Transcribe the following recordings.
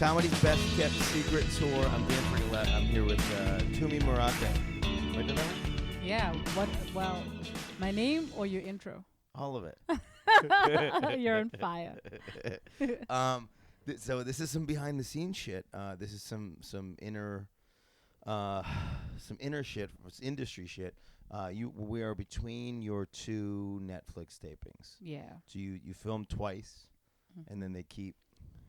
Comedy's best kept secret tour. I'm Dan Frigolette. I'm here with Tumi Morake. Wait, did I? Yeah. What? Well, my name or your intro? All of it. You're on fire. So this is some behind the scenes shit. This is some inner shit, industry shit. We are between your two Netflix tapings. Yeah. So you film twice, and then they keep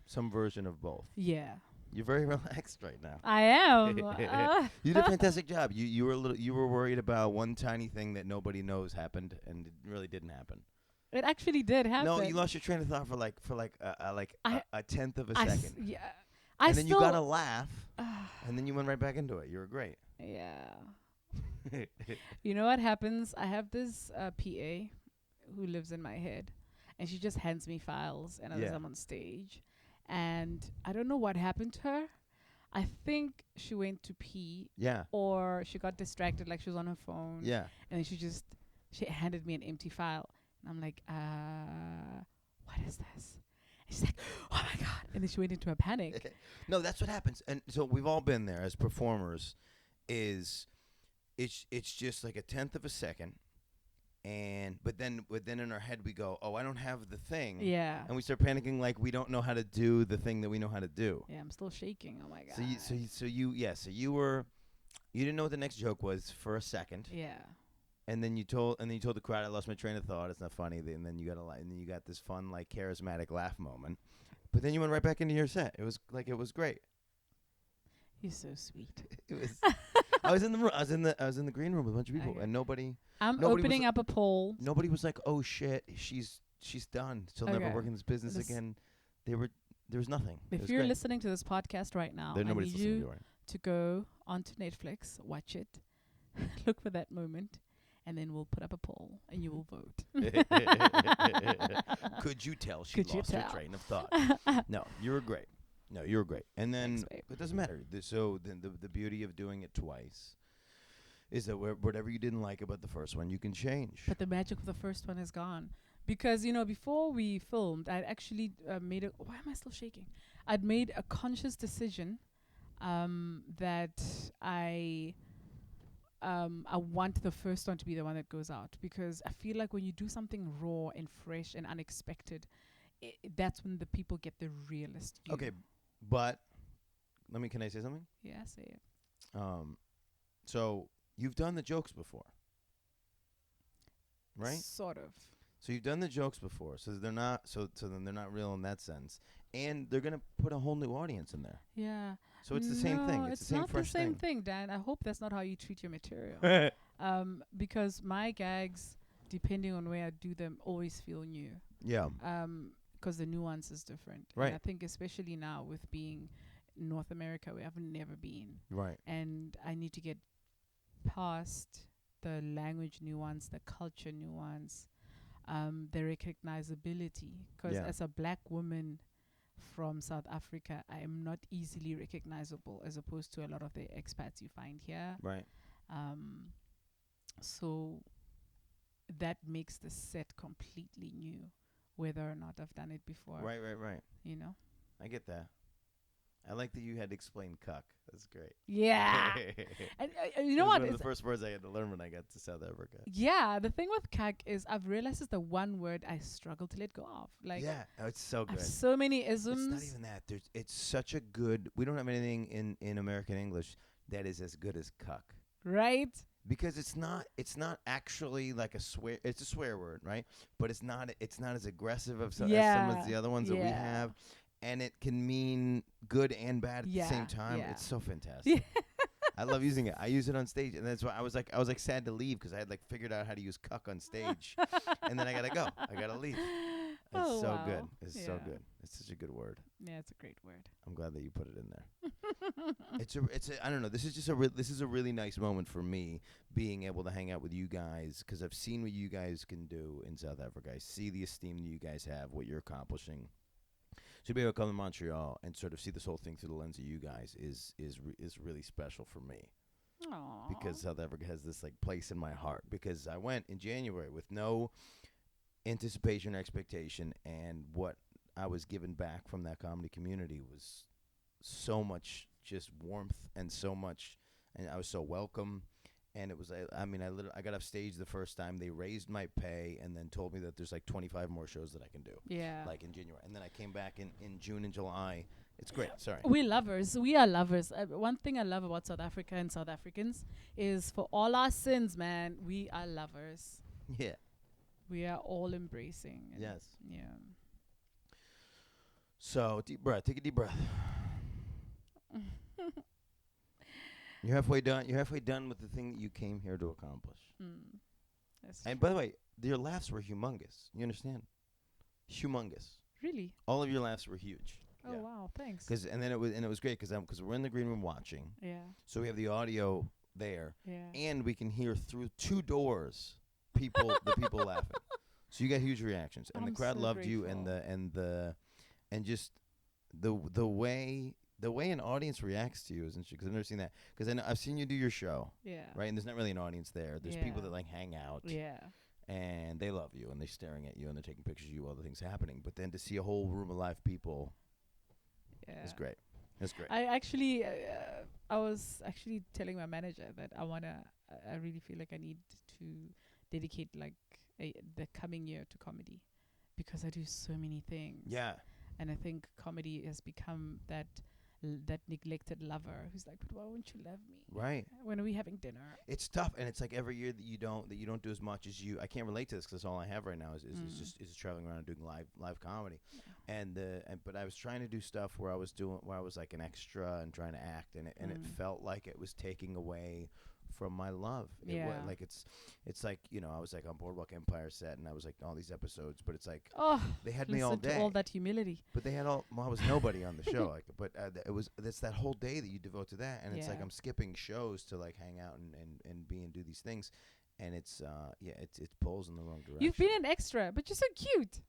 some version of both. Yeah. You're very relaxed right now. I am. You did a fantastic job. You were worried about one tiny thing that nobody knows happened, and it really didn't happen. It actually did happen. No, you lost your train of thought for a tenth of a second. Yeah. And then you got a laugh, and then you went right back into it. You were great. Yeah. You know what happens? I have this PA who lives in my head, and she just hands me files, and as I'm on stage, and I don't know what happened to her. I think she went to pee. Yeah. Or she got distracted, like she was on her phone. Yeah. And then she handed me an empty file. And I'm like, what is this? And she's like, oh my God. And then she went into a panic. No, that's what happens. And so we've all been there as performers. It's just like a tenth of a second. But then in our head we go, oh, I don't have the thing. Yeah. And we start panicking like we don't know how to do the thing that we know how to do. Yeah, I'm still shaking. Oh my God. So you didn't know what the next joke was for a second. Yeah. And then you told the crowd, I lost my train of thought. It's not funny. And then you got this fun, like, charismatic laugh moment. But then you went right back into your set. It was great. You're so sweet. It was. I was in the room. I was in the green room with a bunch of people, and nobody. I'm opening up a poll. Nobody was like, "Oh shit, she's done. She'll never work in this business again." There was nothing. If you're listening to this podcast right now, I need you to go onto Netflix, watch it, look for that moment, and then we'll put up a poll, and you will vote. Could you tell she lost her train of thought? No, you were great. No, you were great. And then it doesn't matter. So the beauty of doing it twice is that whatever you didn't like about the first one, you can change. But the magic of the first one is gone. Because, before we filmed, I'd actually made a... Why am I still shaking? I'd made a conscious decision that I want the first one to be the one that goes out. Because I feel like when you do something raw and fresh and unexpected, that's when the people get the realist view. Okay, but can I say something? Yeah, say it. So you've done the jokes before, right? Sort of. So you've done the jokes before, so they're not then they're not real in that sense, and they're gonna put a whole new audience in there. Yeah. So it's the same thing. It's the same fresh thing. It's not the same thing, Dan. I hope that's not how you treat your material. Because my gags, depending on where I do them, always feel new. Yeah. Because the nuance is different. Right. And I think especially now with being in North America, where I've never been. Right. And I need to get past the language nuance, the culture nuance, the recognizability. Because as a black woman from South Africa, I am not easily recognizable as opposed to a lot of the expats you find here. Right. So that makes the set completely new, whether or not I've done it before. Right. I get that. I like that you had to explain cuck. That's great. Yeah. And you know what? One of the first words I had to learn when I got to South Africa. Yeah. The thing with cuck is I've realized it's the one word I struggle to let go of. Like, yeah. Oh, it's so good. So many isms. It's not even that. It's such a good... We don't have anything in American English that is as good as cuck. Right? Because it's not actually like a swear. It's a swear word, right? But it's not as aggressive as some of the other ones that we have, and it can mean good and bad at the same time. Yeah. It's so fantastic. I love using it. I use it on stage, and that's why I was like sad to leave because I had figured out how to use cuck on stage, and then I gotta go. I gotta leave. It's so good. It's so good. It's such a good word. Yeah, it's a great word. I'm glad that you put it in there. I don't know. This is a really nice moment for me being able to hang out with you guys because I've seen what you guys can do in South Africa. I see the esteem that you guys have, what you're accomplishing. So to be able to come to Montreal and sort of see this whole thing through the lens of you guys is really special for me. Aww. Because South Africa has this like place in my heart because I went in January with no anticipation or expectation, and what I was given back from that comedy community was so much just warmth and so much, and I was so welcome. And it was, I got off stage the first time. They raised my pay and then told me that there's like 25 more shows that I can do. Yeah. Like in January. And then I came back in June and July. It's great. Sorry. We lovers. We are lovers. One thing I love about South Africa and South Africans is for all our sins, man, we are lovers. Yeah. We are all embracing. Yes. Yeah. So, deep breath. Take a deep breath. You're halfway done. You're halfway done with the thing that you came here to accomplish. That's And by the way, your laughs were humongous. You understand? Humongous. really? All of your laughs were huge. Oh wow, thanks. And it was great because we're in the green room watching. Yeah. So we have the audio there, Yeah. and we can hear through 2 doors the people laughing. So you got huge reactions, and the I'm crowd so loved you, grateful. and just the way an audience reacts to you is interesting because I've never seen that. Because I've seen you do your show, Yeah. right? And there's not really an audience there. There's people Yeah. that like hang out, Yeah. and they love you, and they're staring at you, and they're taking pictures of you while the thing's happening. But then to see a whole room of live people Yeah. is great. It's great. I actually, I was actually telling my manager that I really feel like I need to dedicate like the coming year to comedy, because I do so many things. Yeah. And I think comedy has become that neglected lover who's like, but why won't you love me? Right. When are we having dinner? It's tough, and it's like every year that you don't do as much as you. I can't relate to this because all I have right now is just traveling around and doing live comedy, but I was trying to do stuff where I was like an extra and trying to act, and it felt like it was taking away from my love. Like it's like, I was like on Boardwalk Empire set, and I was like all these episodes, but it's like they had me all day. To all that humility. But they had I was nobody on the show. Like, but it's that whole day that you devote to that, and it's like I'm skipping shows to like hang out and be and do these things, and it pulls in the wrong direction. You've been an extra, but you're so cute.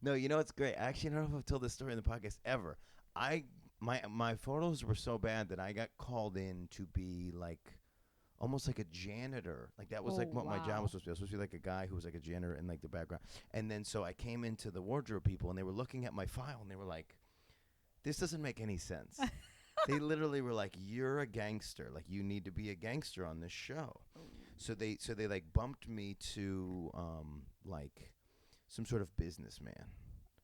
No, it's great. Actually, I don't know if I've told this story in the podcast ever. My photos were so bad that I got called in to be like almost like a janitor. Like that was like what my job was supposed to be. I was supposed to be like a guy who was like a janitor in like the background. And then so I came into the wardrobe people, and they were looking at my file, and they were like, this doesn't make any sense. They literally were like, you're a gangster. Like, you need to be a gangster on this show. So they like bumped me to like some sort of businessman.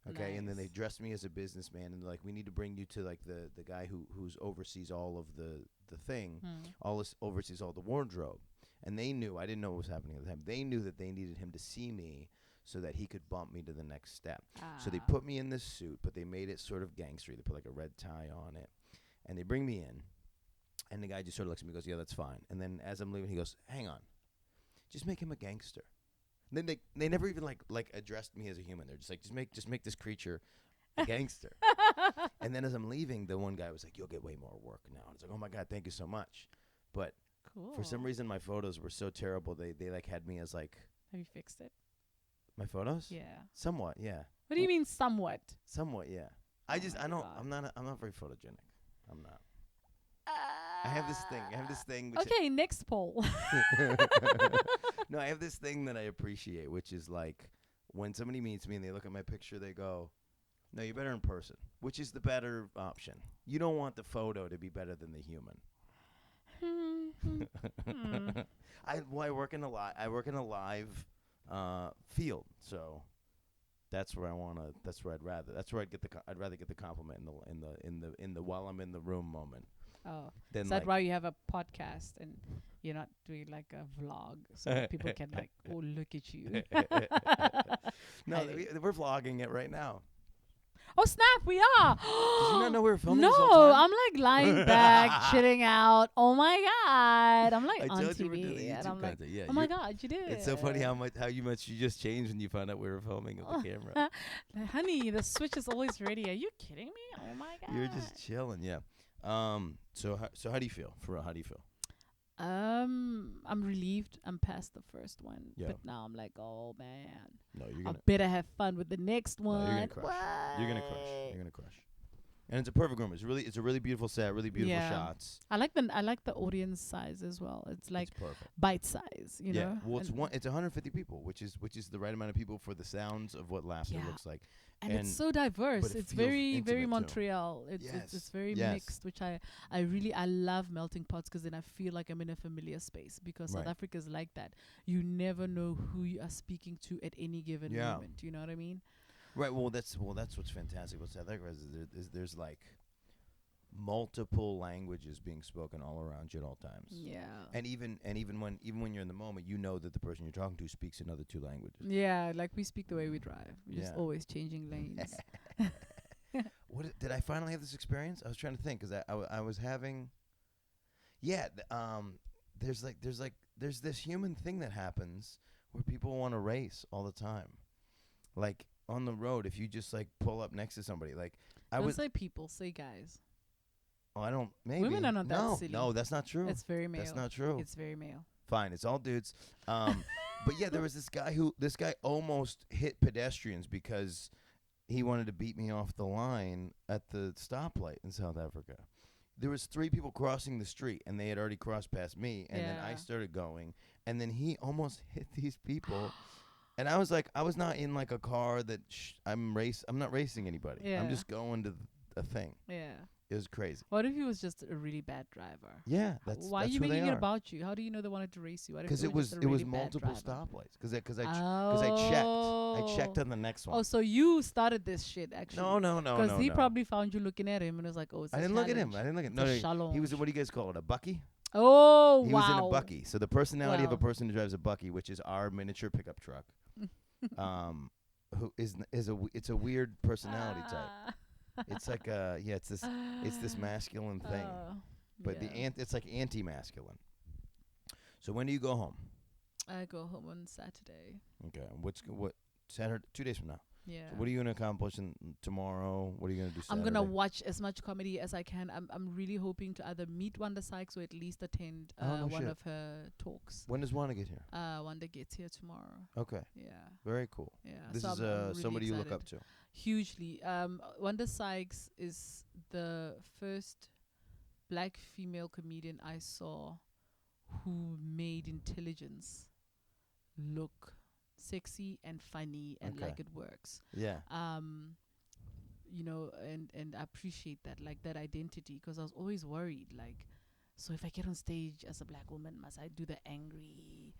Okay, nice. And then they dressed me as a businessman, and they're like, we need to bring you to like the guy who's oversees all of the thing, oversees all the wardrobe. And they knew, I didn't know what was happening at the time. They knew that they needed him to see me so that he could bump me to the next step. So they put me in this suit, but they made it sort of gangstery. They put like a red tie on it, and they bring me in, and the guy just sort of looks at me and goes, yeah, that's fine. And then as I'm leaving, he goes, hang on, just make him a gangster. And then they never even like addressed me as a human. They're just like, just make this creature a gangster. And then as I'm leaving, the one guy was like, you'll get way more work now. And it's like, oh my God, thank you so much. But for some reason, my photos were so terrible. They like had me as like. Have you fixed it? My photos? Yeah. Somewhat, yeah. What do you mean somewhat? Somewhat, yeah. I'm not very photogenic. I'm not. I have this thing. Which okay, next poll. No, I have this thing that I appreciate, which is like when somebody meets me and they look at my picture, they go, no, you're better in person, which is the better option. You don't want the photo to be better than the human. I work in a live field, so that's where I'd rather get the compliment in the while I'm in the room moment. Oh, is that why you have a podcast and you're not doing like a vlog so that people can like, oh, look at you? No, we're vlogging it right now. Oh snap, we are. Did you not know we were filming no, this whole time? I'm like lying back, chilling out. Oh my God, I'm like on TV, and I'm like, yeah, oh my God, you did. It's so funny how much you just changed when you found out we were filming with the camera. Honey, the switch is always ready. Are you kidding me? Oh my God. You're just chilling, yeah. So how do you feel? For real, how do you feel? I'm relieved. I'm past the first one, yeah. But now I'm like, oh man, no, I better have fun with the next one. No, you're gonna crush. You're gonna crush. And it's a perfect room. It's a really beautiful set, really beautiful Yeah. shots. I like the audience size as well. It's like It's perfect. bite size, you Yeah. know. Well, it's And- it's 150 people, which is the right amount of people for the sounds of what laughter Yeah. looks like. and And- it's so diverse. but it It's feels very intimate too. Montreal. It's Yes. very Yes. mixed, which I love melting pots because then I feel like I'm in a familiar space because South Right. Africa is like that. You never know who you are speaking to at any given Yeah. moment. You know what I mean? Right. Well, that's what's fantastic about South Africa is there's like multiple languages being spoken all around you at all times. Yeah. And even when you're in the moment, you know that the person you're talking to speaks another 2 languages. Yeah, like we speak the way we drive. We're just Yeah. always changing lanes. Did I finally have this experience? I was trying to think because I was having. Yeah. There's this human thing that happens where people want to race all the time, like on the road. If you just like pull up next to somebody, like Don't say people, say guys. Oh, I don't. Maybe Women are not that no, silly. No, that's not true. It's very male. That's not true. It's very male. Fine, it's all dudes. But yeah, there was this guy almost hit pedestrians because he wanted to beat me off the line at the stoplight in South Africa. There was 3 people crossing the street, and they had already crossed past me, and then I Yeah. started going, and then he almost hit these people. And I was like, I was not in like a car that I'm not racing anybody. Yeah. I'm just going to a thing. Yeah. It was crazy. What if he was just a really bad driver? Yeah, that's Why that's are you who they making it are. about you? How do you know they wanted to race you? What if Because they it were was just a really bad multiple driver? stoplights. Because I checked on the next one. Oh, so you started this shit actually? No. Because he probably found you looking at him and was like, "Oh, it's I a didn't look at him. challenge. I didn't look at It's a him. No, he was challenge." what do you guys call it? A bucky? Oh, He wow. was in a bucky. So the personality of a Wow. person who drives a bucky, which is our miniature pickup truck, who it's a weird personality type. It's like it's this masculine thing, but it's like anti-masculine. So when do you go home? I go home on Saturday. Okay, what Saturday? 2 days from now. Yeah. So what are you gonna accomplish tomorrow? What are you gonna do Saturday? I'm gonna watch as much comedy as I can. I'm really hoping to either meet Wanda Sykes or at least attend no one shit. of her talks. When does Wanda get here? Wanda gets here tomorrow. Okay, Yeah. very cool. Yeah. This so is I'm really somebody you look excited. up to. Hugely. Wanda Sykes is the first black female comedian I saw who made intelligence look sexy and funny and Okay. like it works. Yeah. You know, and I appreciate that, like that identity, because I was always worried, like, so if I get on stage as a black woman, must I do the angry,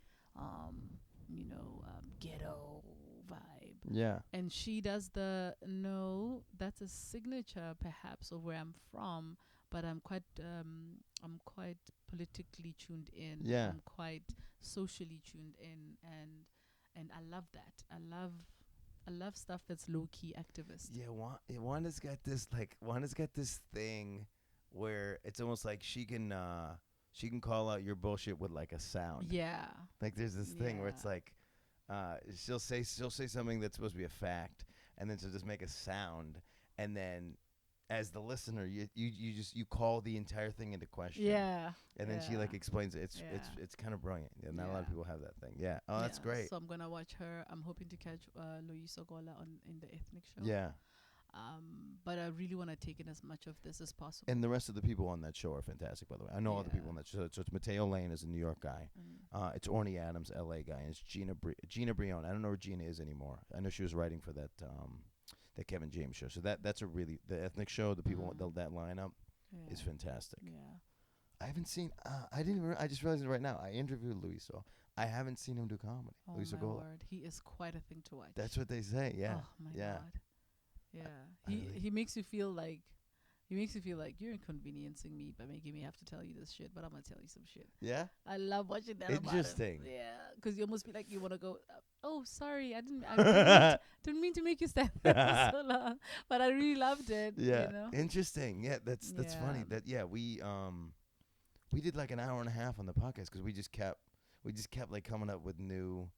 ghetto vibe? Yeah. And she does no, that's a signature perhaps of where I'm from, but I'm quite politically tuned in. Yeah. I'm quite socially tuned in, and I love that. I love stuff that's low key activist. Yeah, Wanda's got this thing where it's almost like she can call out your bullshit with like a sound. Yeah. Like there's this thing where it's Yeah. like she'll say something that's supposed to be a fact, and then she'll just make a sound, and then as the listener you call the entire thing into question. Yeah. And then she like explains it. It's kind of brilliant. Yeah, not a lot of Yeah. people have that thing. Yeah. Oh, that's great. So I'm gonna watch her. I'm hoping to catch Loyiso Gola in the ethnic show. Yeah. But I really want to take in as much of this as possible. And the rest of the people on that show are fantastic, by the way. I know all the people Yeah. on that show. So it's Mateo Lane is a New York guy. It's Orny Adams, L.A. guy, and it's Gina Brion. I don't know where Gina is anymore. I know she was writing for that Kevin James show. So that's a really the ethnic show. The people that lineup is fantastic. Yeah. I haven't seen. I just realized it right now. I interviewed Luiso. I haven't seen him do comedy. Oh Luiso my Gola. word, he is quite a thing to watch. That's what they say. Yeah. Oh my yeah. god. Yeah. I He really- he makes you feel like you're inconveniencing me by making me have to tell you this shit, but I'm gonna tell you some shit. Yeah. I love watching that. Interesting. About him. Yeah, because you almost feel like you want to go. Oh, sorry, I didn't mean to make you stand there for so long, but I really loved it. Yeah. You know? Interesting. Yeah. That's funny. Yeah. We did like an hour and a half on the podcast because we just kept like coming up with new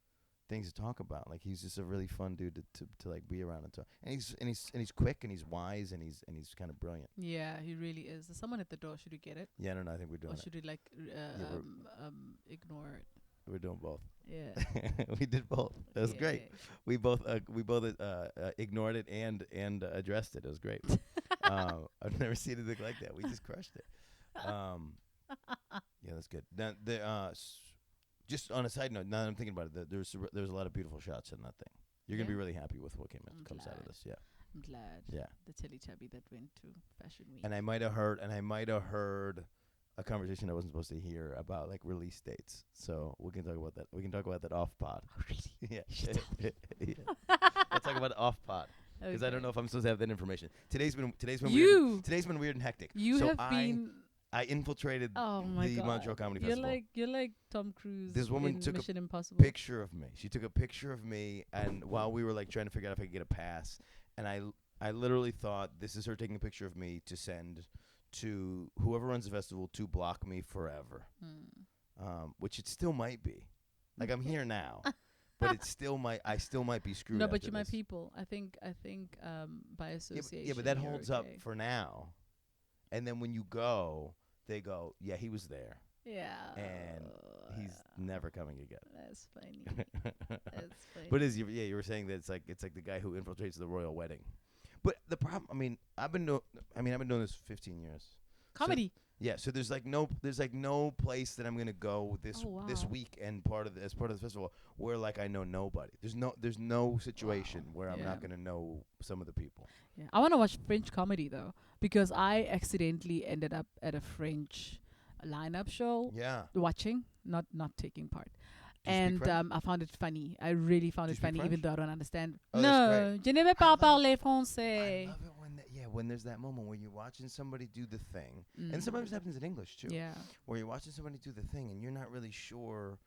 things to talk about. Like he's just a really fun dude to like be around and talk. And he's quick and he's wise and he's kind of brilliant. Yeah, he really is. There's someone at the door. Should we get it? Yeah, I don't know. I think we're doing Or it. should we like we're- ignore it? We're doing both. Yeah. We did both. It was great. Yeah. We both ignored it and addressed it. It was great. I've never seen anything like that. We just crushed it. Yeah, that's good. Now, just on a side note, now that I'm thinking about it, there's a lot of beautiful shots in that thing. You're gonna be really happy with what comes out of this. Yeah. I'm glad. Yeah. The Teletubby that went to Fashion Week. And I might have heard a conversation I wasn't supposed to hear about like release dates. So we can talk about that. We can talk about that off pod. Oh, really? Yeah. Yeah. Let's talk about it off pod. Because I don't know if I'm supposed to have that information. Today's been weird. Today's been weird and hectic. I infiltrated the Montreal Comedy Festival. You're like Tom Cruise. This woman in took Mission Impossible. a picture of me. She took a picture of me, and while we were like trying to figure out if I could get a pass, and I literally thought this is her taking a picture of me to send to whoever runs the festival to block me forever. Which it still might be. Like I'm here now. But I still might be screwed. No, but you're this. my people. I think by association. Yeah, but that holds up okay. for now. And then when you go, they go, yeah, he was there. Yeah. And he's never coming again. That's funny. That's funny. But you were saying that it's like the guy who infiltrates the royal wedding. But the problem, I've been doing this 15 years. Comedy. So there's no place that I'm gonna go this week and as part of the festival where like I know nobody. There's no situation where I'm not gonna know some of the people. Yeah, I want to watch French comedy though because I accidentally ended up at a French lineup show. Yeah. Watching, not taking part. And I found it funny. I really found it funny, even though I don't understand. Oh, no, je ne vais pas parler français. I love it when there's that moment where you're watching somebody do the thing, and sometimes it happens in English too. Yeah, where you're watching somebody do the thing, and you're not really sure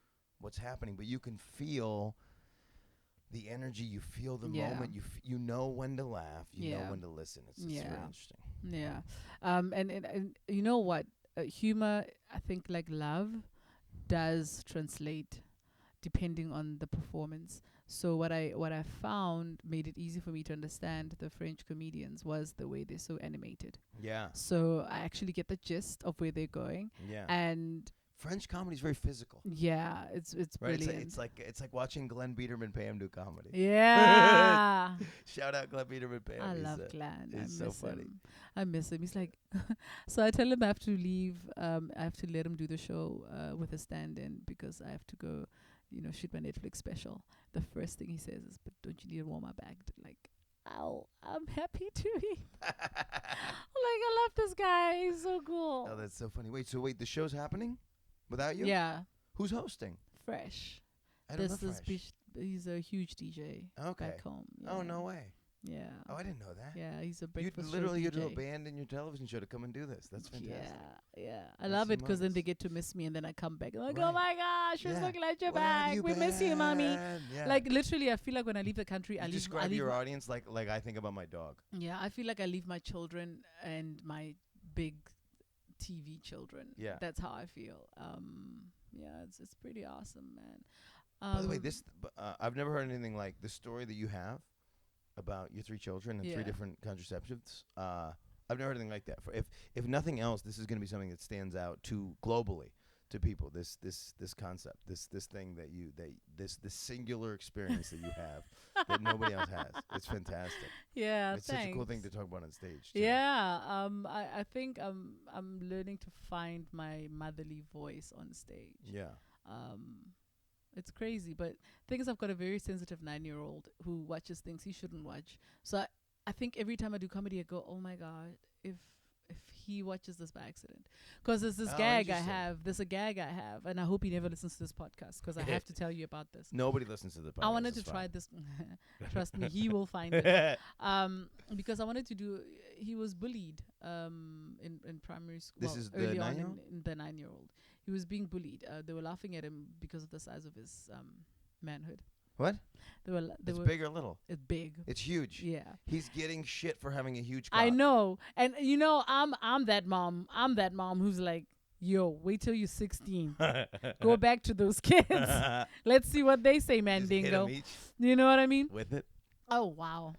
what's happening, but you can feel the energy. You feel the moment. You know when to laugh. You know when to listen. It's really interesting. Yeah, and you know what? Humor, I think, like love, does translate depending on the performance. So what I found made it easy for me to understand the French comedians was the way they're so animated. Yeah. So I actually get the gist of where they're going. Yeah. And French comedy is very physical. Yeah, it's right? brilliant. It's like watching Glenn Biederman Pam do comedy. Yeah. Shout out Glenn Biederman Pam. I love Glenn. He's so funny. I miss him. He's like, so I tell him I have to leave. I have to let him do the show with a stand-in because I have to go, shoot my Netflix special. The first thing he says is, "But don't you need to warm my bag?" Like, I'm happy to be. I love this guy. He's so cool. Oh, that's so funny. Wait, the show's happening without you? Yeah. Who's hosting? Fresh. I don't know Fresh. He's a huge DJ back home. Yeah. Oh, no way. Yeah. Oh, I didn't know that. Yeah, he's a breakfast You literally show DJ. do a band in your television show to come and do this. That's fantastic. Yeah. I love it because then they get to miss me and then I come back. I'm like, oh my gosh, we're so glad you're Where back. have you We miss you, mommy. Yeah. Like literally, I feel like when I leave the country, I describe your audience like I think about my dog. Yeah, I feel like I leave my children and my big TV children. Yeah. That's how I feel. Yeah, it's pretty awesome, man. By the way, I've never heard anything like the story that you have about your 3 children and 3 different contraceptives. I've never heard anything like that. If nothing else, this is going to be something that stands out globally to people. This concept, this thing this singular experience that you have that nobody else has. It's fantastic. Yeah, it's such a cool thing to talk about on stage, too. Yeah, I think I'm learning to find my motherly voice on stage. Yeah. It's crazy, but thing is, I've got a very sensitive 9-year-old who watches things he shouldn't watch. So I think every time I do comedy, I go, oh my God, if he watches this by accident. Because there's this gag I have. There's a gag I have, and I hope he never listens to this podcast because I have to tell you about this. Nobody listens to the podcast. I wanted to try this. Trust me, he will find it. Because I wanted to do. He was bullied in primary school. This is early the on 9-year-old? in the 9-year-old. He was being bullied. They were laughing at him because of the size of his manhood. What? It's big or little? It's big. It's huge. Yeah. He's getting shit for having a huge cock. I know. And I'm that mom. I'm that mom who's like, yo, wait till you're 16. Go back to those kids. Let's see what they say, Mandingo. You know what I mean? With it. Oh wow.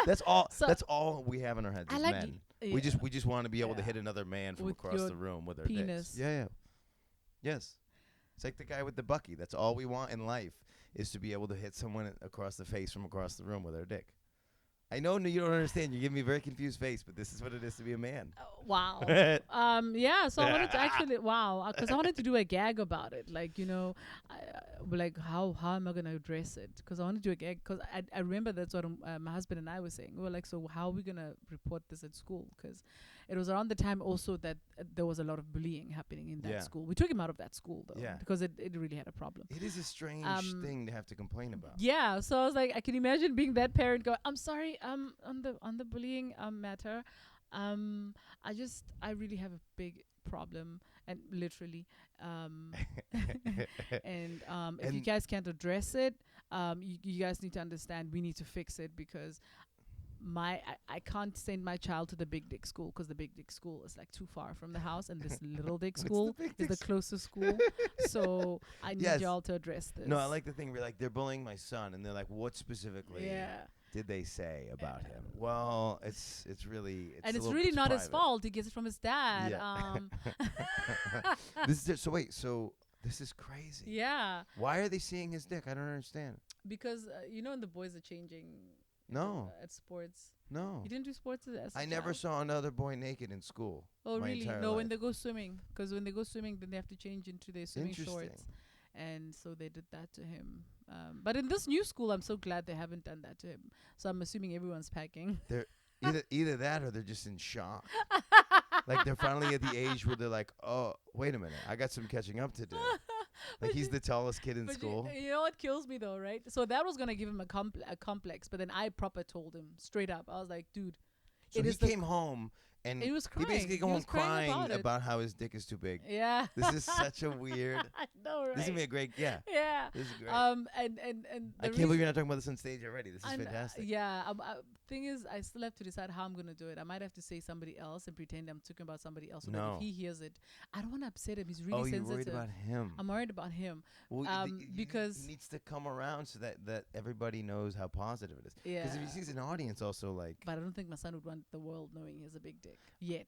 That's all. That's all we have in our heads as men. Yeah. We just want to be able to hit another man from with across the room with our penis. dicks. Yeah. Yes. It's like the guy with the Bucky. That's all we want in life is to be able to hit someone across the face from across the room with our dick. I know you don't understand. You give me a very confused face, but this is what it is to be a man. Wow. Yeah. So I wanted to actually, because I wanted to do a gag about it. Like, like how am I gonna address it? Because I want to do a gag. Because I remember that's what my husband and I were saying. We were like, so how are we gonna report this at school? Because it was around the time also that there was a lot of bullying happening in that school. We took him out of that school though, because it really had a problem. It is a strange thing to have to complain about. Yeah, so I was like, I can imagine being that parent going, I'm sorry, on the bullying matter, I really have a big problem, and literally, and if you guys can't address it, you guys need to understand we need to fix it, because I can't send my child to the big dick school because the big dick school is like too far from the house, and this little dick school is the closest school. So I need y'all to address this. No, I like the thing where like they're bullying my son, and they're like, what specifically did they say about him? Well, it's really not his fault. He gets it from his dad. So this is crazy. Yeah. Why are they seeing his dick? I don't understand. Because and the boys are changing. No. At sports. No. You didn't do sports as I never saw another boy naked in school. Oh, really? No, life. when they go swimming. Because when they go swimming, then they have to change into their swimming shorts. And so they did that to him. But in this new school, I'm so glad they haven't done that to him. So I'm assuming everyone's packing. They're either that or they're just in shock. Like they're finally at the age where they're like, oh, wait a minute. I got some catching up to do. Like he's the tallest kid in school. You know what kills me though, right? So that was gonna give him a complex, but then I proper told him straight up. I was like, dude. So he came home and he was crying. He basically came home crying about how his dick is too big. Yeah. This is such a weird. I know, right? This is gonna be a great. Yeah. Yeah. This is great. And I can't believe you're not talking about this on stage already. This is fantastic. Yeah. Thing is, I still have to decide how I'm gonna do it. I might have to say somebody else and pretend I'm talking about somebody else. So that if he hears it, I don't want to upset him. He's really sensitive. Oh, you're worried about him. I'm worried about him. Well, because he needs to come around so that everybody knows how positive it is. Yeah. Because if he sees an audience also like. But I don't think my son would want the world knowing he has a big dick yet.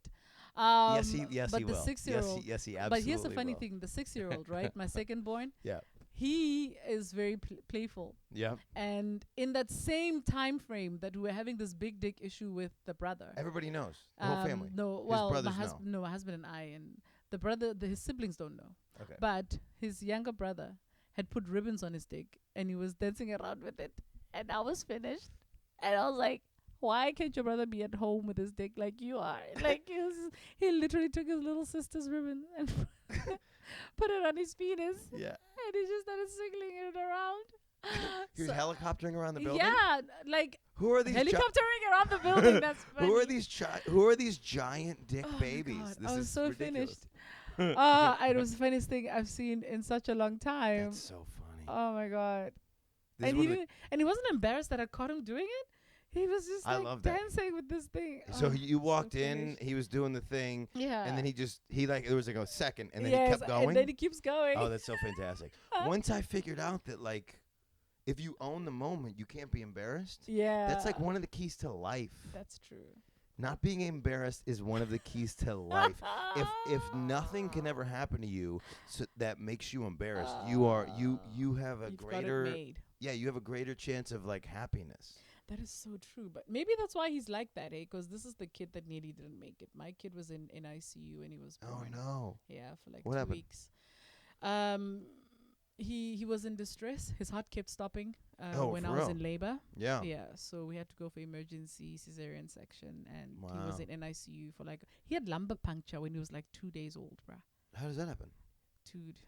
Yes, he but will. the 6-year-old. Yes, he absolutely will. But here's the funny thing: the 6-year-old, right, my second born. Yeah. He is very playful. Yeah. And in that same time frame that we were having this big dick issue with the brother. Everybody knows. The whole family. No, well, my husband and I, and the brother, his siblings don't know. Okay. But his younger brother had put ribbons on his dick, and he was dancing around with it. And I was finished, and I was like, why can't your brother be at home with his dick like you are? Like he literally took his little sister's ribbon and put it on his penis. Yeah. And he just started swiggling it around. He was helicoptering around the building? Yeah, like who are these helicoptering around the building. That's funny. Who are these giant dick babies? God, This I was is so ridiculous. finished. It was the funniest thing I've seen in such a long time. That's so funny. Oh my God. And he wasn't embarrassed that I caught him doing it. He was just like dancing with this thing. So you walked in, he was doing the thing, and then there was like a second, and then he kept going. And then he keeps going. Oh, that's so fantastic. Once I figured out that like, if you own the moment, you can't be embarrassed. Yeah. That's like one of the keys to life. That's true. Not being embarrassed is one of the keys to life. If nothing can ever happen to you that makes you embarrassed, you have a greater you have a greater chance of like happiness. That is so true. But maybe that's why he's like that, Because this is the kid that nearly didn't make it. My kid was in ICU and he was born. Oh, no. Yeah, for like what 2 happened? weeks. He was in distress. His heart kept stopping when I was in labor. Yeah. Yeah, so we had to go for emergency cesarean section. And he was in ICU for like... He had lumbar puncture when he was like 2 days old, bruh. How does that happen? Dude,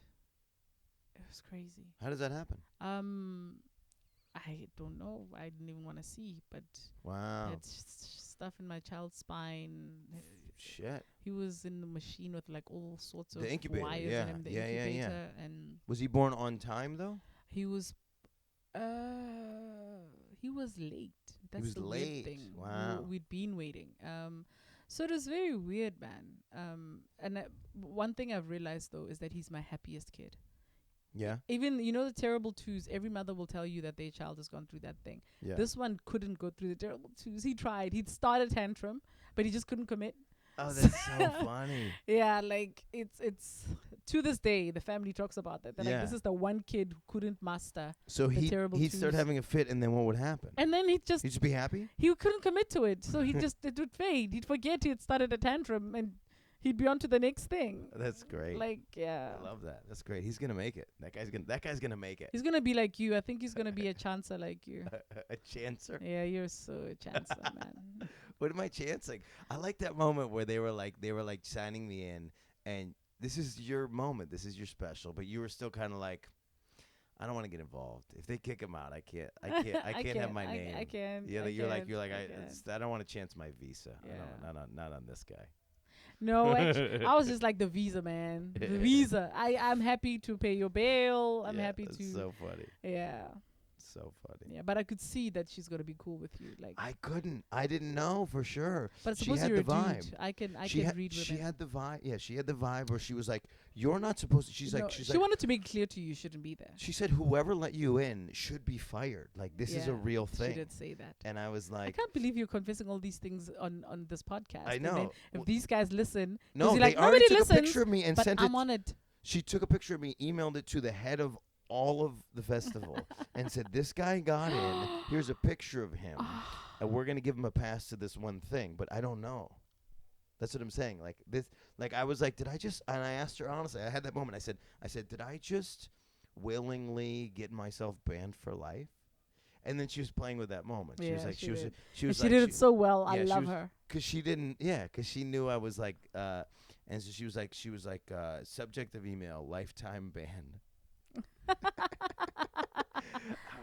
it was crazy. How does that happen? I don't know. I didn't even want to see, but had stuff in my child's spine. Shit. He was in the machine with like all sorts of incubator, wires in him. The incubator, and was he born on time though? He was. He was late. That's the weird thing. Wow. We'd been waiting. So it was very weird, man. And one thing I've realized though is that he's my happiest kid. Yeah. Even, the terrible twos, every mother will tell you that their child has gone through that thing. Yeah. This one couldn't go through the terrible twos. He tried. He'd start a tantrum, but he just couldn't commit. Oh, that's so funny. Yeah, like it's to this day the family talks about that. They're like, Yeah. this is the one kid who couldn't master So the terrible he'd start twos. having a fit, and then what would happen? And then He'd just be happy. he couldn't commit to it, so he just it would fade. He'd forget he'd started a tantrum, and he'd be on to the next thing. That's great. Like, yeah, I love that. That's great. He's gonna make it. That guy's gonna make it. he's gonna be like you. I think he's gonna be a chancer like you. A chancer. Yeah, you're so a chancer, man. What am I chancing? I like that moment where they were like signing me in, and this is your moment. This is your special, but you were still kind of like, I don't want to get involved. If they kick him out, I can't have my name. I can't. Yeah, I you're like can't. I don't want to chance my visa. Yeah. Not on this guy. No, actually, I was just like the visa man. The visa. I'm happy to pay your bail. I'm happy to. So funny. Yeah. So funny. Yeah, but I could see that she's gonna be cool with you. Like I didn't know for sure. But she suppose had you're the a vibe. dude. I can read with She it. had the vibe. Yeah, she had the vibe where she was like, "You're not supposed to." She wanted to make it clear to you shouldn't be there. She said, "Whoever let you in should be fired. Like this is a real thing." She did say that. And I was like, I can't believe you're confessing all these things on this podcast. I And then know. if these guys listen, no, they like, already nobody took listens, a picture of me and but sent I'm it. on it. She took a picture of me, emailed it to the head of all of the festival, and said, "This guy got in. Here's a picture of him, and we're gonna give him a pass to this one thing." But I don't know. That's what I'm saying. Like this, like I was like, did I just? And I asked her honestly. I had that moment. I said, did I just willingly get myself banned for life? And then she was playing with that moment. She was like, she was she did it so well. I love her. Cause she didn't, cause she knew I was like, and so she was like, subject of email, lifetime ban. I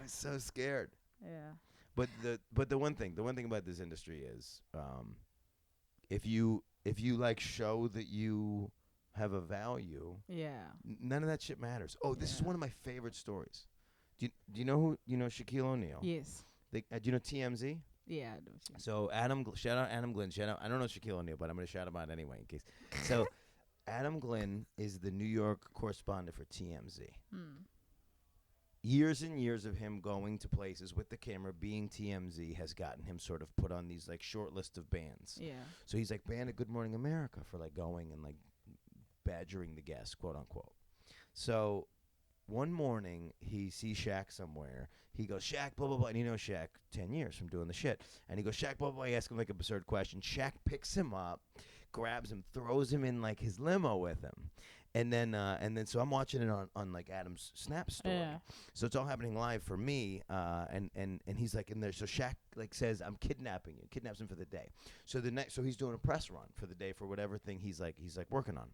was so scared. Yeah. But the one thing about this industry is, if you like show that you have a value, none of that shit matters. Oh, this is one of my favorite stories. Do you know Shaquille O'Neal? Yes. Do you know TMZ? Yeah, I do. So shout out Adam Glynn. I don't know Shaquille O'Neal, but I'm gonna shout him out anyway in case. So Adam Glynn is the New York correspondent for TMZ. Years and years of him going to places with the camera, being TMZ, has gotten him sort of put on these like short list of bans. Yeah. So he's like banned at Good Morning America for like going and like badgering the guests, quote unquote. So one morning he sees Shaq somewhere. He goes, "Shaq, blah, blah, blah." And you know Shaq, 10 years from doing the shit. And he goes, "Shaq, blah, blah, blah." He asks him like an absurd question. Shaq picks him up, grabs him, throws him in like his limo with him. And then so I'm watching it on like Adam's Snap story. Yeah. So it's all happening live for me. And he's like in there. So Shaq like says, "I'm kidnapping you." Kidnaps him for the day. So so he's doing a press run for the day for whatever thing he's like working on.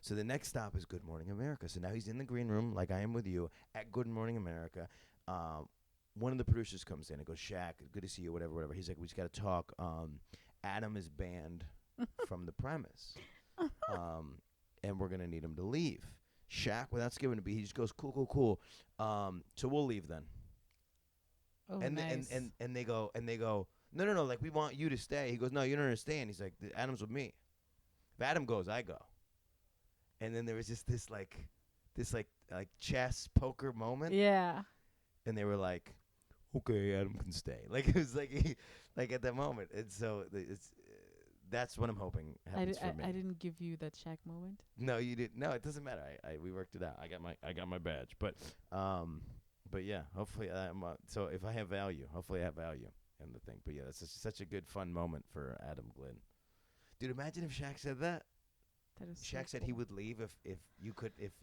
So the next stop is Good Morning America. So now he's in the green room like I am with you at Good Morning America. One of the producers comes in and goes, "Shaq, good to see you, whatever." He's like, "We just got to talk. Adam is banned from the premise. And we're going to need him to leave." Shaq, without skipping a beat, he just goes, "Cool. So we'll leave then." Oh, and nice. and they go, no, like we want you to stay. He goes, "No, you don't understand." He's like, "Adam's with me. If Adam goes, I go." And then there was just this chess poker moment. Yeah. And they were like, "Okay, Adam can stay." Like it was like at that moment. And so that's what I'm hoping happens for me. I didn't give you that Shaq moment. No, you didn't. No, it doesn't matter. We worked it out. I got my badge. But yeah, hopefully so if I have value, hopefully I have value in the thing. But yeah, that's such a good fun moment for Adam Glynn. Dude, imagine if Shaq said that. That is Shaq said he would leave if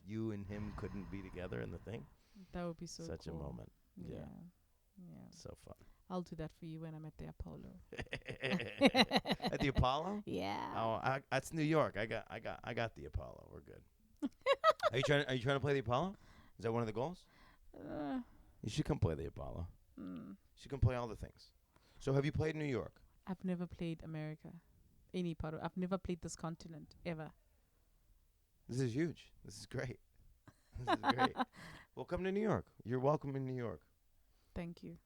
you and him couldn't be together in the thing. That would be so Such cool. a moment. Yeah. So fun. I'll do that for you when I'm at the Apollo. At the Apollo? Yeah. Oh, that's New York. I got the Apollo. We're good. Are you trying to play the Apollo? Is that one of the goals? You should come play the Apollo. You should come play all the things. So have you played New York? I've never played America. I've never played this continent ever. This is huge. This is great. This is great. Well, come to New York. You're welcome in New York. Thank you.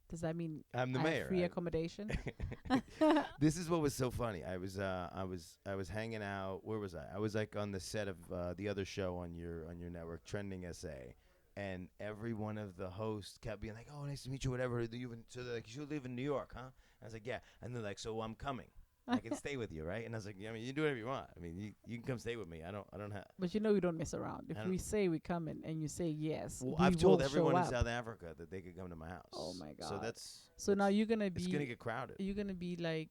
Does that mean I'm the I mayor. have free accommodation? This is what was so funny. I was hanging out. Where was I? I was like on the set of the other show on your network, Trending SA, and every one of the hosts kept being like, "Oh, nice to meet you, whatever." So they're like, "You live in New York, huh?" I was like, "Yeah," and they're like, "So I'm coming." I can stay with you, right? And I was like, yeah, I mean, you do whatever you want. I mean, you can come stay with me. I don't have. But we don't mess around. If we say we come in and you say yes, well, we I've told will everyone show in up. South Africa that they could come to my house. Oh my God. So now you're gonna be. It's gonna get crowded. You're gonna be like.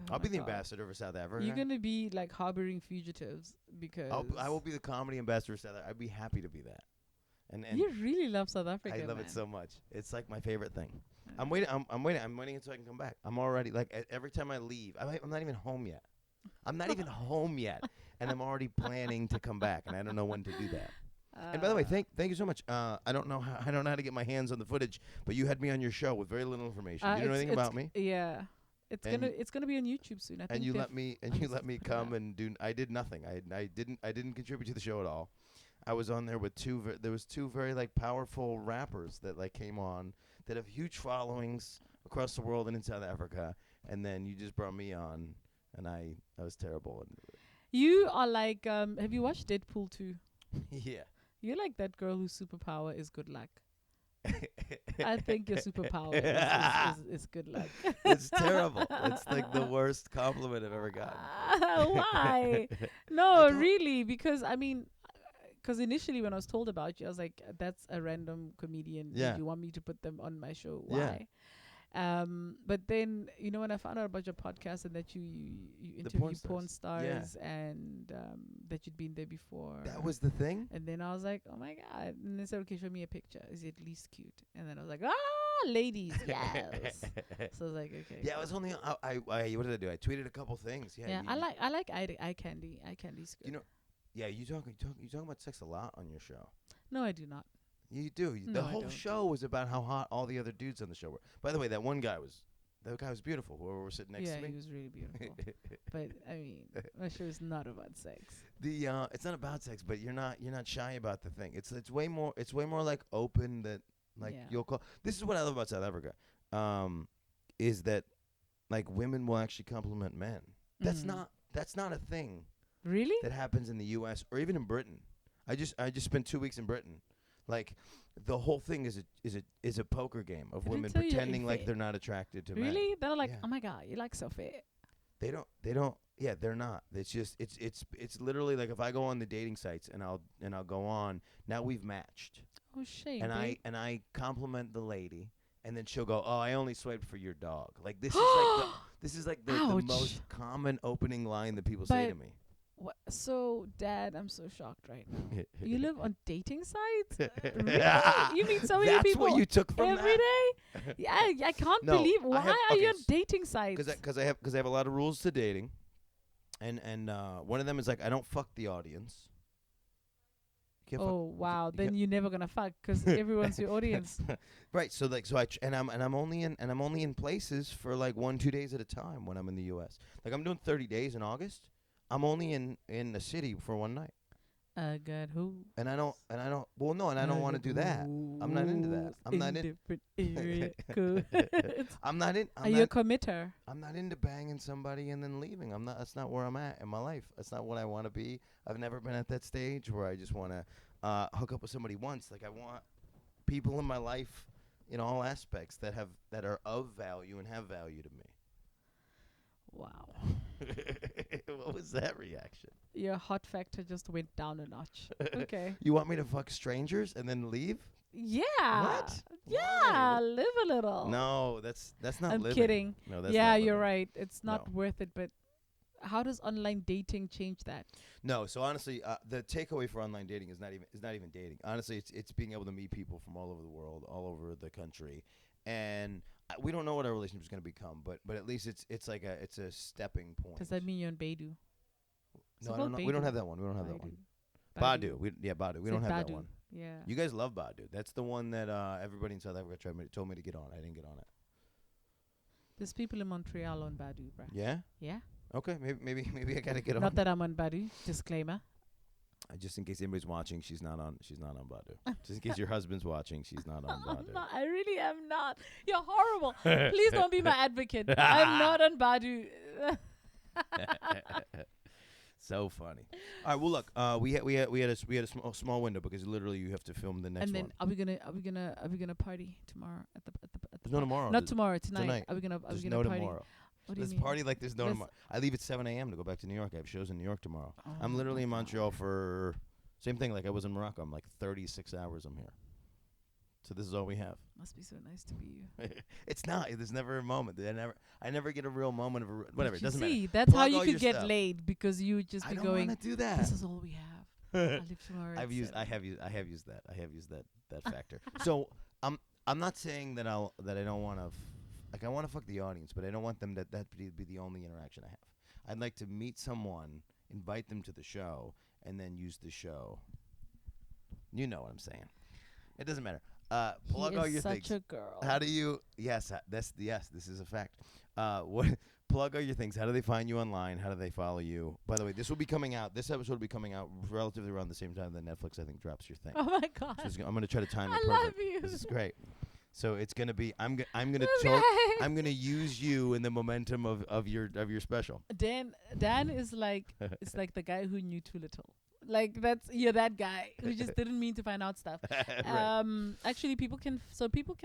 I'll be the ambassador for South Africa. You're gonna be like harboring fugitives because I will be the comedy ambassador for South Africa. I'd be happy to be that. And you really love South Africa. I love it so much. It's like my favorite thing. I'm waiting until I can come back. I'm already like every time I leave, I'm not even home yet. I'm not even home yet, and I'm already planning to come back, and I don't know when to do that. And by the way, thank you so much. I don't know how to get my hands on the footage, but you had me on your show with very little information. You know anything about me? Yeah. It's gonna be on YouTube soon. I think you let me come and do. I did nothing. I didn't contribute to the show at all. I was on there with two very like powerful rappers that like came on that have huge followings across the world and in South Africa, and then you just brought me on, and I was terrible. You are like have you watched Deadpool 2? Yeah. You're like that girl whose superpower is good luck. I think your superpower is good luck. It's terrible. It's like the worst compliment I've ever gotten. Why? No, really, because I mean, because initially when I was told about you, I was like, that's a random comedian. Yeah. You want me to put them on my show? Why? Yeah. But then, when I found out about your podcast and that you interview porn stars and that you'd been there before. That was the thing? And then I was like, oh my God. And they said, okay, show me a picture. Is it at least cute? And then I was like, ladies, yes. So I was like, okay. Yeah, I was only, what did I do? I tweeted a couple things. Yeah, I like eye candy. Eye candy's good. Yeah, you talk about sex a lot on your show. No, I do not. You do. The whole show was about how hot all the other dudes on the show were. By the way, that guy was beautiful. Whoever was sitting next to me. Yeah, he was really beautiful. But I mean, my show is not about sex. It's not about sex, but you're not shy about the thing. It's way more like open that you'll call. This is what I love about South Africa. Is that like women will actually compliment men. That's not a thing. Really? That happens in the U.S. or even in Britain. I just spent 2 weeks in Britain. Like the whole thing is a poker game of women pretending like they're not attracted to men. Really? They're like, oh my God, you like so fit. They don't. Yeah, they're not. It's just it's literally like if I go on the dating sites and I'll go on. Now we've matched. Oh shit. And I compliment the lady. And then she'll go, "Oh, I only swiped for your dog." Like this is like the most common opening line that people say to me. So, Dad, I'm so shocked right now. You live on dating sites? Really? You meet so many people what you took from every day? Yeah, I can't believe. Why are you on dating sites? Because I have a lot of rules to dating, and one of them is like I don't fuck the audience. Oh wow! Then you're never gonna fuck because everyone's your audience. Right. So I'm only in places for like 1-2 days at a time when I'm in the U.S. Like I'm doing 30 days in August. I'm only in the city for one night. God, who? And I don't. Well, no, and I don't want to do that. I'm not into that. I'm not in. Different area codes. I'm not in. Are you a committer? I'm not into banging somebody and then leaving. I'm not. That's not where I'm at in my life. That's not what I want to be. I've never been at that stage where I just want to hook up with somebody once. Like I want people in my life, in all aspects that are of value and have value to me. Wow. What was that reaction? Your hot factor just went down a notch. Okay. You want me to fuck strangers and then leave? Yeah. What? Yeah, Why? live a little. No, that's not I'm living. kidding. No, that's yeah, not you're living. right. It's not worth it, but how does online dating change that? No, so honestly, the takeaway for online dating is not even dating. Honestly, it's being able to meet people from all over the world, all over the country, and we don't know what our relationship is going to become, but at least it's a stepping point. Does that mean you're on Baidu? No, I don't know. We don't have that one. We don't have that one. Badu. Badu. We don't have that one. Yeah. You guys love Badu. That's the one that everybody in South Africa told me to get on. I didn't get on it. There's people in Montreal on Badu, bruh. Yeah? Yeah. Okay, maybe I gotta get on. Not that I'm on Badu. Disclaimer. Just in case anybody's watching, she's not on Badu. Just in case your husband's watching, she's not on Badu. I really am not. You're horrible. Please don't be my advocate. I'm not on Badu. So funny. All right. Well, look. We had a small window because literally you have to film the next one. And then are we gonna party tomorrow at the There's no tomorrow. Not tomorrow. Tonight. Are we gonna There's party? Tomorrow. What do you Let's mean? party like there's no tomorrow. I leave at 7 a.m. to go back to New York. I have shows in New York tomorrow. Oh I'm my literally in God. Montreal for same thing like I was in Morocco. I'm like 36 hours I'm here. So this is all we have. Must be so nice to be you. It's not. There's never a moment. I never get a real moment of whatever. It doesn't See, matter. that's Plug how you all your could get stuff. laid because you would just I be don't going, want to do that. this is all we have. I live tomorrow. I at have 7. used that factor. So I'm not saying that I don't want to like I want to fuck the audience, but I don't want them that be the only interaction I have. I'd like to meet someone, invite them to the show, and then use the show. You know what I'm saying? It doesn't matter. Plug He all is your such things. a girl. How do you? Yes, this is a fact. What? Plug all your things. How do they find you online? How do they follow you? By the way, this will be coming out. This episode will be coming out relatively around the same time that Netflix, I think, drops your thing. Oh my God. So I'm gonna try to time it I perfect. love you. This is great. So it's gonna be. I'm gonna Okay. I'm gonna use you in the momentum of your special. Dan is like, it's like the guy who knew too little. Like you're that guy who just didn't mean to find out stuff. Right. Actually, people can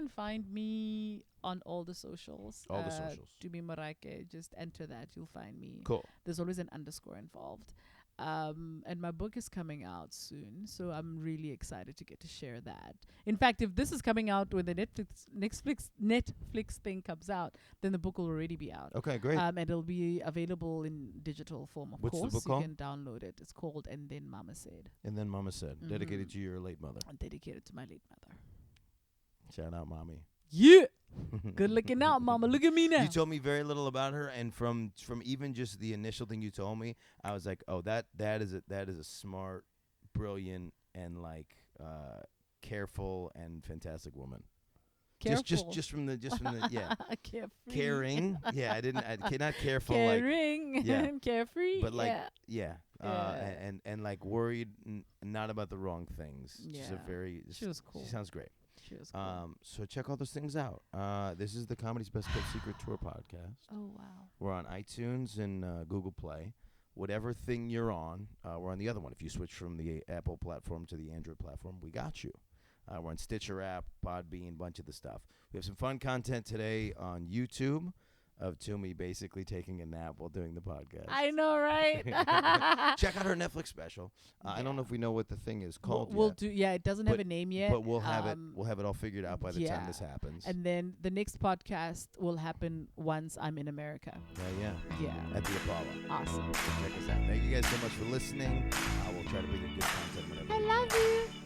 find me on all the socials. All the socials. Tumi Morake, just enter that, you'll find me. Cool. There's always an underscore involved. And my book is coming out soon, so I'm really excited to get to share that. In fact, if this is coming out when the Netflix thing comes out, then the book will already be out. Okay, great. And it'll be available in digital form, of What's the course. book You called? can download it. It's called And Then Mama Said. And then Mama said, dedicated to your late mother. I'm dedicated to my late mother. Shout out, mommy. Yeah. Good looking out, mama. Look at me now. You told me very little about her, and from even just the initial thing you told me, I was like, oh, that is a smart, brilliant, and like careful and fantastic woman. Careful. Just from the yeah. Carefree. Caring. Yeah, not careful Caring. like yeah. Carefree. But like yeah. and like worried not about the wrong things. She's a Yeah. very She was cool. She sounds great. She was cool. So check all those things out. This is the Comedy's Best Kept Secret Tour podcast. Oh, wow. We're on iTunes and Google Play. Whatever thing you're on, we're on the other one. If you switch from the Apple platform to the Android platform, we got you. We're on Stitcher app, Podbean, bunch of the stuff. We have some fun content today on YouTube of Tumi basically taking a nap while doing the podcast. I know, right? Check out her Netflix special. I don't know if we know what the thing is called We'll yet. do. Yeah, it doesn't have a name yet. But we'll have it. We'll have it all figured out by the time yeah. this happens. And then the next podcast will happen once I'm in America. Yeah. At the Apollo. Awesome. Check us out. Thank you guys so much for listening. We'll try to bring you good content whenever. I love you.